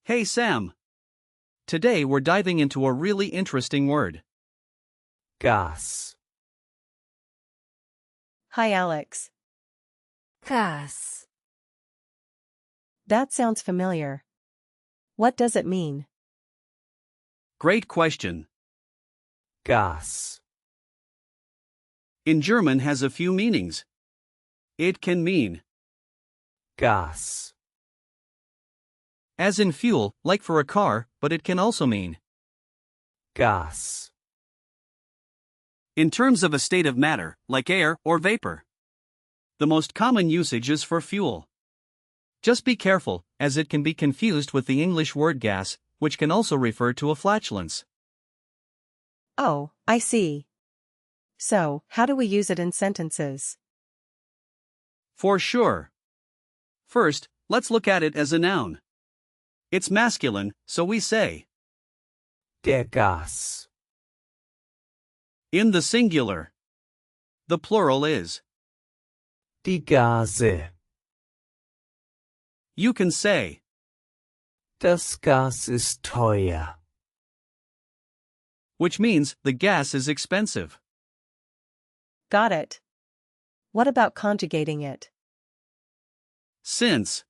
Hey Sam! Today we're diving into a really interesting word. Gas. Hi Alex. Gas. That sounds familiar. What does it mean? Great question. Gas. In German has a few meanings. It can mean Gas. as in fuel, like for a car, but it can also mean Gas. in terms of a state of matter, like air or vapor. The most common usage is for fuel. Just be careful, as it can be confused with the English word gas, which can also refer to a flatulence. Oh, I see. So, how do we use it in sentences? For sure. First, let's look at it as a noun. It's masculine, so we say Der Gas. in the singular. The plural is Die Gase. you can say Das Gas ist teuer. which means the gas is expensive. Got it. What about conjugating it? Since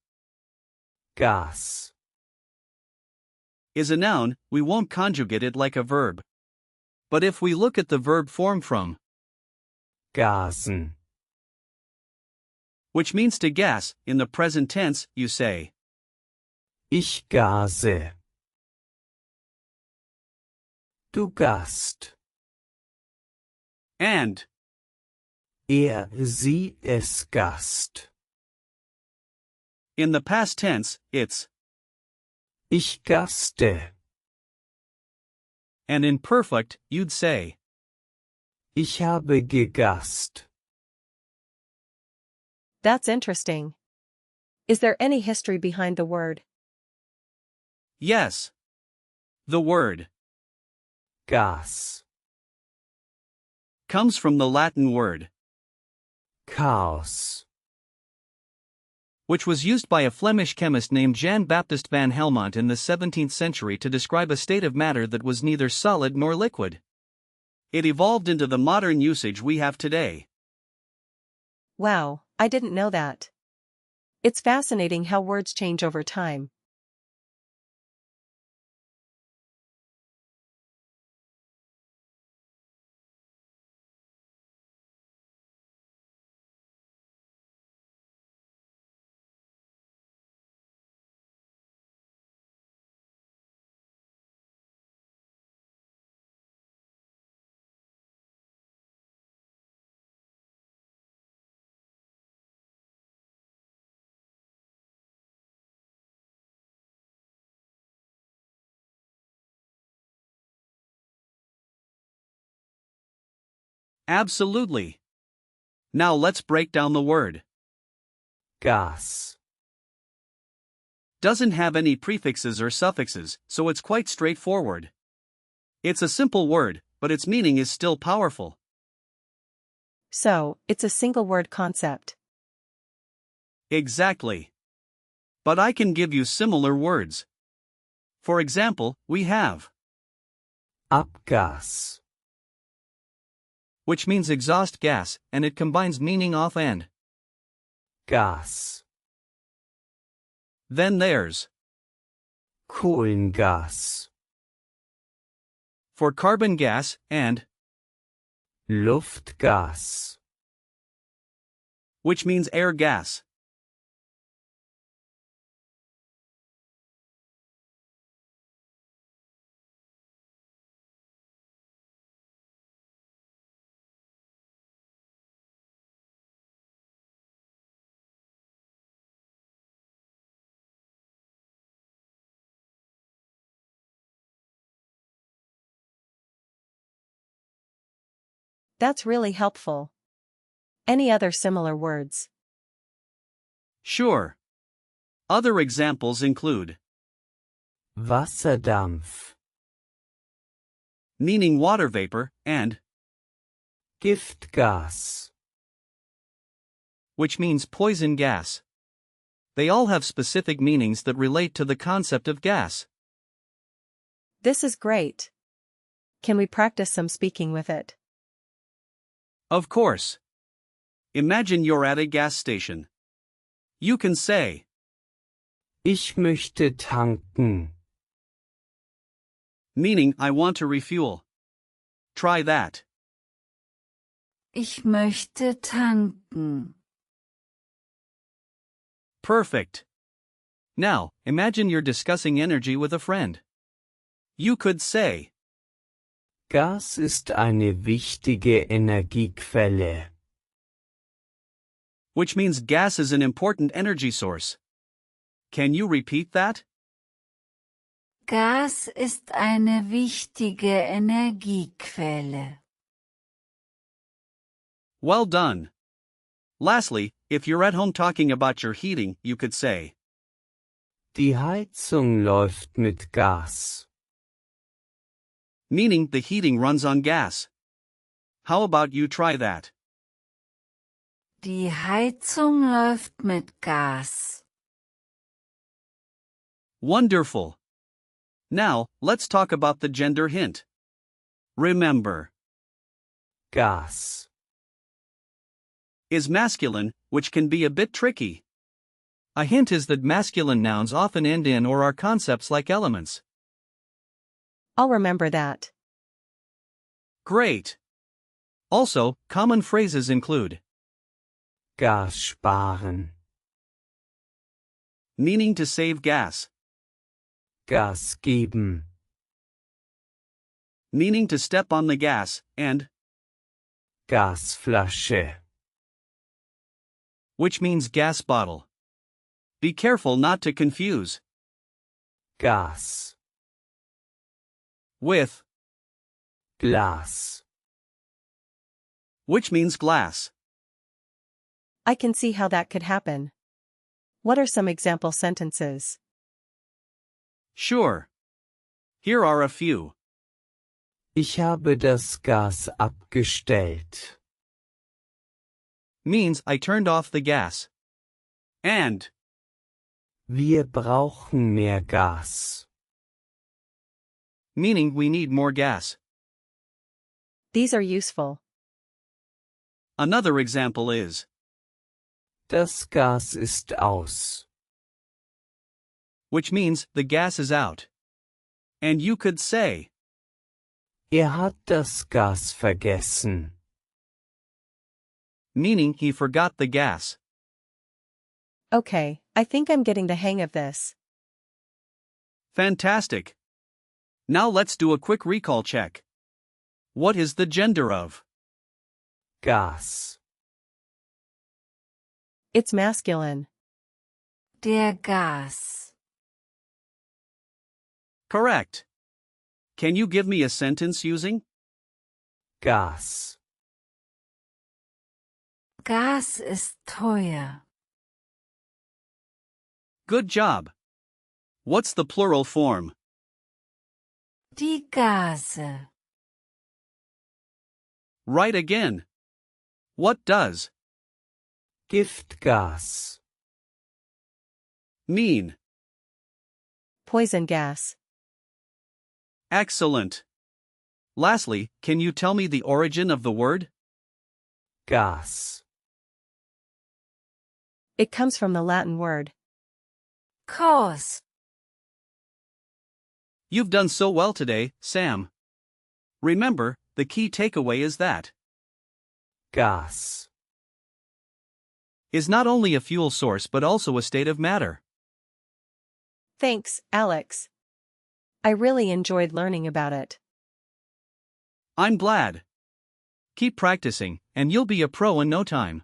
Gas. is a noun, we won't conjugate it like a verb. But if we look at the verb form from, Gasen. which means to gas, in the present tense, you say Ich gase. Du Gast. and. Sie, es Gast. In the past tense, it's Ich gaste. and in perfect, you'd say Ich habe gegast. That's interesting. Is there any history behind the word? yes. The word Gas. comes from the Latin word, Chaos. which was used by a Flemish chemist named Jan Baptist van Helmont in the 17th century to describe a state of matter that was neither solid nor liquid. It evolved into the modern usage we have today. Wow, I didn't know that. It's fascinating how words change over time. Absolutely. Now let's break down the word. Gas. Doesn't have any prefixes or suffixes, so it's quite straightforward. It's a simple word, but its meaning is still powerful. So, it's a single word concept. Exactly. But I can give you similar words. For example, we have Abgas. which means exhaust gas, and it combines meaning off and. Gas. Then there's Kohlengas. for carbon gas and, Luftgas. which means air gas. That's really helpful. Any other similar words? Sure. Other examples include Wasserdampf. meaning water vapor, and Giftgas. which means poison gas. They all have specific meanings that relate to the concept of gas. This is great. Can we practice some speaking with it? Of course. Imagine you're at a gas station. You can say, Ich möchte tanken. meaning I want to refuel. Try that. Ich möchte tanken. Perfect. Now, imagine you're discussing energy with a friend. You could say, Gas ist eine wichtige Energiequelle. which means gas is an important energy source. Can you repeat that? Gas ist eine wichtige Energiequelle. Well done. Lastly, if you're at home talking about your heating, you could say, Die Heizung läuft mit Gas. meaning the heating runs on gas. How about you try that? Die Heizung läuft mit Gas. Wonderful. Now, let's talk about the gender hint. Remember, Gas. is masculine, which can be a bit tricky. A hint is that masculine nouns often end in or are concepts like elements. I'll remember that. Great. Also, common phrases include Gas sparen. meaning to save gas, Gas geben. meaning to step on the gas, and Gasflasche. which means gas bottle. Be careful not to confuse Gas. with, Glas. which means glass. I can see how that could happen. What are some example sentences? Sure. Here are a few. Ich habe das Gas abgestellt. Means I turned off the gas. And Wir brauchen mehr Gas. meaning we need more gas. These are useful. Another example is Das Gas ist aus. which means the gas is out. And you could say Hat das Gas vergessen. meaning he forgot the gas. Okay, I think I'm getting the hang of this. Fantastic. Now let's do a quick recall check. What is the gender of Gas. It's masculine. Der Gas. Correct. Can you give me a sentence using Gas. Gas ist teuer. Good job. What's the plural form? Die Gase. Right again. What does Giftgas. mean? Poison gas. Excellent. Lastly, can you tell me the origin of the word? Gas. It comes from the Latin word. Kos. You've done so well today, Sam. Remember, the key takeaway is that Gas. is not only a fuel source but also a state of matter. Thanks, Alex. I really enjoyed learning about it. I'm glad. Keep practicing, and you'll be a pro in no time.